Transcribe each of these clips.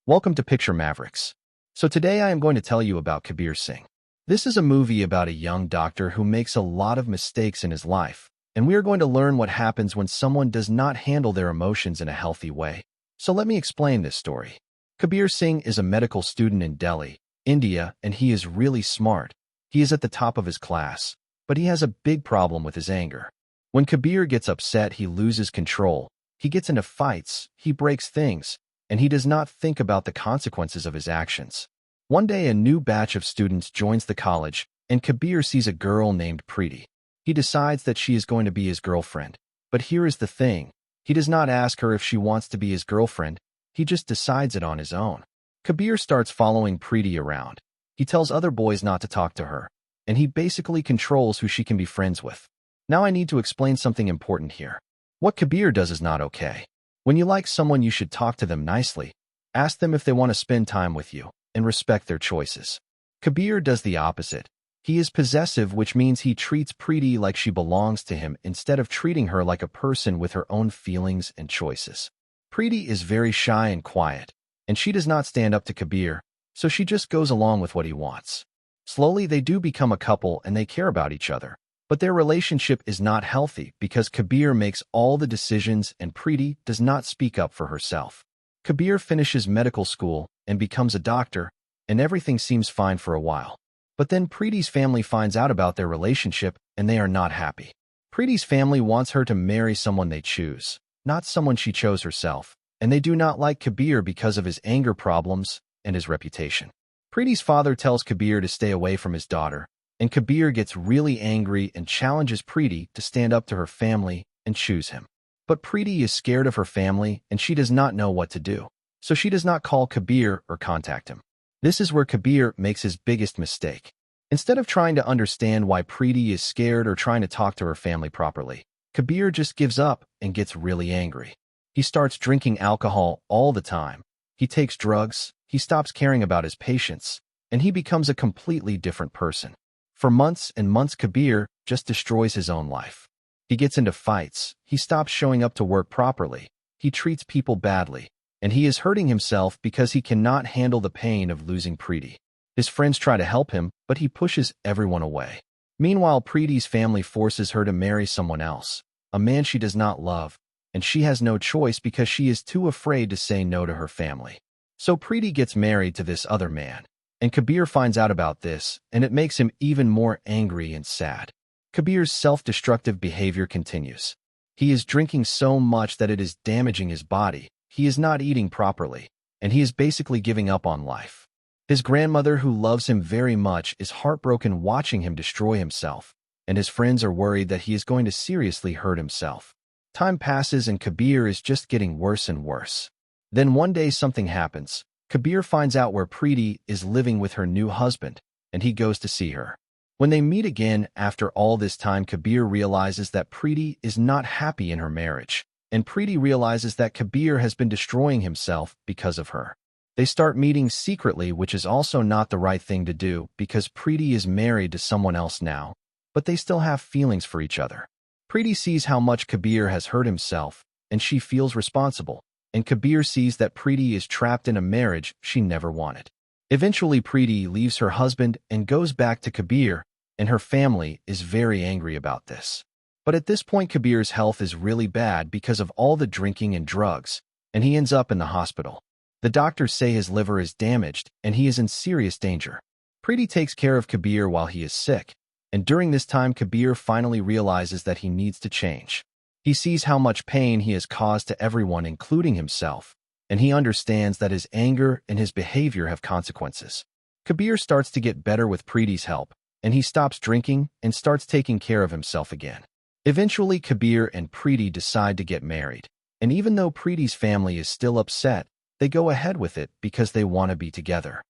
Welcome to Picture Mavericks. So today I am going to tell you about Kabir Singh. This is a movie about a young doctor who makes a lot of mistakes in his life, and we are going to learn what happens when someone does not handle their emotions in a healthy way. So let me explain this story. Kabir Singh is a medical student in Delhi, India, and he is really smart. He is at the top of his class, but he has a big problem with his anger. When Kabir gets upset, he loses control. He gets into fights, he breaks things, and he does not think about the consequences of his actions. One day, a new batch of students joins the college, and Kabir sees a girl named Preeti. He decides that she is going to be his girlfriend. But here is the thing. He does not ask her if she wants to be his girlfriend. He just decides it on his own. Kabir starts following Preeti around. He tells other boys not to talk to her, and he basically controls who she can be friends with. Now I need to explain something important here. What Kabir does is not okay. When you like someone, you should talk to them nicely. Ask them if they want to spend time with you, and respect their choices. Kabir does the opposite. He is possessive, which means he treats Preeti like she belongs to him instead of treating her like a person with her own feelings and choices. Preeti is very shy and quiet, and she does not stand up to Kabir, so she just goes along with what he wants. Slowly, they do become a couple and they care about each other. But their relationship is not healthy because Kabir makes all the decisions and Preeti does not speak up for herself. Kabir finishes medical school and becomes a doctor, and everything seems fine for a while. But then Preeti's family finds out about their relationship and they are not happy. Preeti's family wants her to marry someone they choose, not someone she chose herself, and they do not like Kabir because of his anger problems and his reputation. Preeti's father tells Kabir to stay away from his daughter, and Kabir gets really angry and challenges Preeti to stand up to her family and choose him. But Preeti is scared of her family and she does not know what to do, so she does not call Kabir or contact him. This is where Kabir makes his biggest mistake. Instead of trying to understand why Preeti is scared or trying to talk to her family properly, Kabir just gives up and gets really angry. He starts drinking alcohol all the time. He takes drugs, he stops caring about his patients, and he becomes a completely different person. For months and months, Kabir just destroys his own life. He gets into fights, he stops showing up to work properly, he treats people badly, and he is hurting himself because he cannot handle the pain of losing Preeti. His friends try to help him, but he pushes everyone away. Meanwhile, Preeti's family forces her to marry someone else, a man she does not love, and she has no choice because she is too afraid to say no to her family. So Preeti gets married to this other man. And Kabir finds out about this, and it makes him even more angry and sad. Kabir's self-destructive behavior continues. He is drinking so much that it is damaging his body, he is not eating properly, and he is basically giving up on life. His grandmother, who loves him very much, is heartbroken watching him destroy himself, and his friends are worried that he is going to seriously hurt himself. Time passes and Kabir is just getting worse and worse. Then one day something happens. Kabir finds out where Preeti is living with her new husband, and he goes to see her. When they meet again after all this time, Kabir realizes that Preeti is not happy in her marriage, and Preeti realizes that Kabir has been destroying himself because of her. They start meeting secretly, which is also not the right thing to do because Preeti is married to someone else now, but they still have feelings for each other. Preeti sees how much Kabir has hurt himself, and she feels responsible. And Kabir sees that Preeti is trapped in a marriage she never wanted. Eventually, Preeti leaves her husband and goes back to Kabir, and her family is very angry about this. But at this point, Kabir's health is really bad because of all the drinking and drugs, and he ends up in the hospital. The doctors say his liver is damaged, and he is in serious danger. Preeti takes care of Kabir while he is sick, and during this time, Kabir finally realizes that he needs to change. He sees how much pain he has caused to everyone, including himself, and he understands that his anger and his behavior have consequences. Kabir starts to get better with Preeti's help, and he stops drinking and starts taking care of himself again. Eventually, Kabir and Preeti decide to get married, and even though Preeti's family is still upset, they go ahead with it because they want to be together.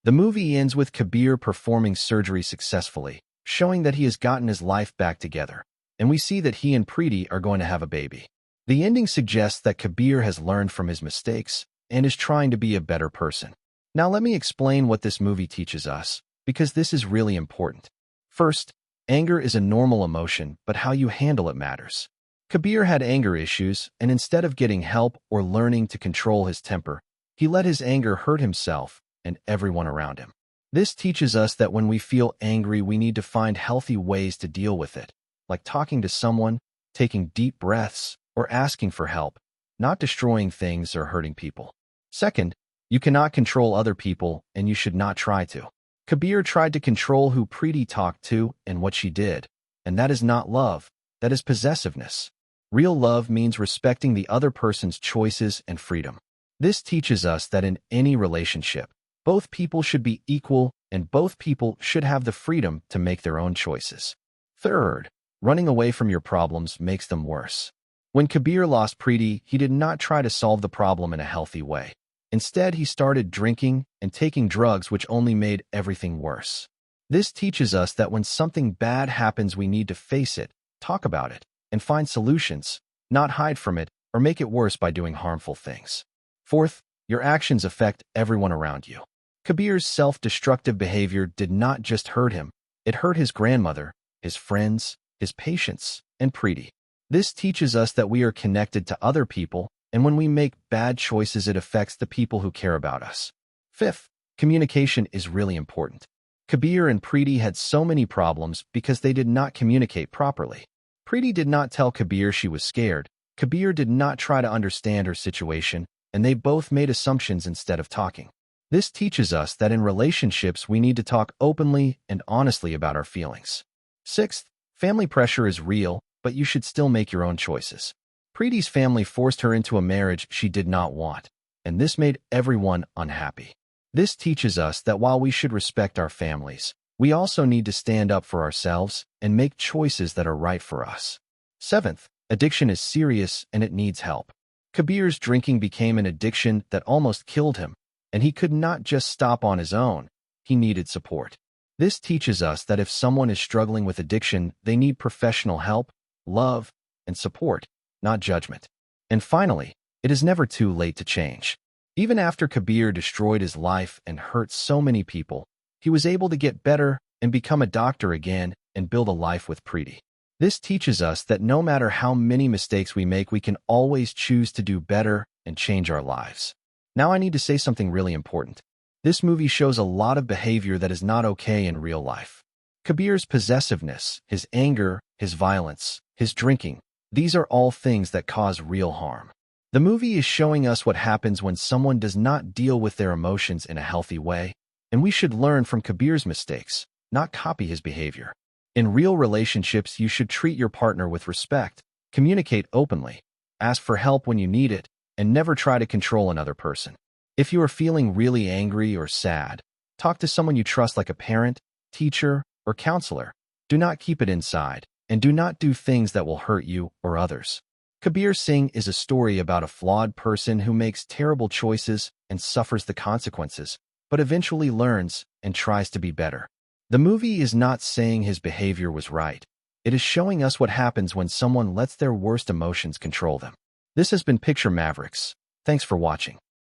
The movie ends with Kabir performing surgery successfully, showing that he has gotten his life back together. And we see that he and Preeti are going to have a baby. The ending suggests that Kabir has learned from his mistakes and is trying to be a better person. Now let me explain what this movie teaches us, because this is really important. First, anger is a normal emotion, but how you handle it matters. Kabir had anger issues, and instead of getting help or learning to control his temper, He let his anger hurt himself and everyone around him. This teaches us that when we feel angry, we need to find healthy ways to deal with it, like talking to someone, taking deep breaths, or asking for help, not destroying things or hurting people. Second, you cannot control other people, and you should not try to. Kabir tried to control who Preeti talked to and what she did, and that is not love, that is possessiveness. Real love means respecting the other person's choices and freedom. This teaches us that in any relationship, both people should be equal and both people should have the freedom to make their own choices. Third, running away from your problems makes them worse. When Kabir lost Preeti, he did not try to solve the problem in a healthy way. Instead, he started drinking and taking drugs, which only made everything worse. This teaches us that when something bad happens, we need to face it, talk about it, and find solutions, not hide from it or make it worse by doing harmful things. Fourth, your actions affect everyone around you. Kabir's self-destructive behavior did not just hurt him, it hurt his grandmother, his friends, his patients, and Preeti. This teaches us that we are connected to other people, and when we make bad choices, it affects the people who care about us. Fifth, communication is really important. Kabir and Preeti had so many problems because they did not communicate properly. Preeti did not tell Kabir she was scared. Kabir did not try to understand her situation, and they both made assumptions instead of talking. This teaches us that in relationships, we need to talk openly and honestly about our feelings. Sixth, family pressure is real, but you should still make your own choices. Preeti's family forced her into a marriage she did not want, and this made everyone unhappy. This teaches us that while we should respect our families, we also need to stand up for ourselves and make choices that are right for us. Seventh, addiction is serious and it needs help. Kabir's drinking became an addiction that almost killed him, and he could not just stop on his own. He needed support. This teaches us that if someone is struggling with addiction, they need professional help, love, and support, not judgment. And finally, it is never too late to change. Even after Kabir destroyed his life and hurt so many people, he was able to get better and become a doctor again and build a life with Preeti. This teaches us that no matter how many mistakes we make, we can always choose to do better and change our lives. Now I need to say something really important. This movie shows a lot of behavior that is not okay in real life. Kabir's possessiveness, his anger, his violence, his drinking, these are all things that cause real harm. The movie is showing us what happens when someone does not deal with their emotions in a healthy way, and we should learn from Kabir's mistakes, not copy his behavior. In real relationships, you should treat your partner with respect, communicate openly, ask for help when you need it, and never try to control another person. If you are feeling really angry or sad, talk to someone you trust like a parent, teacher, or counselor. Do not keep it inside, and do not do things that will hurt you or others. Kabir Singh is a story about a flawed person who makes terrible choices and suffers the consequences, but eventually learns and tries to be better. The movie is not saying his behavior was right. It is showing us what happens when someone lets their worst emotions control them. This has been Picture Mavericks. Thanks for watching.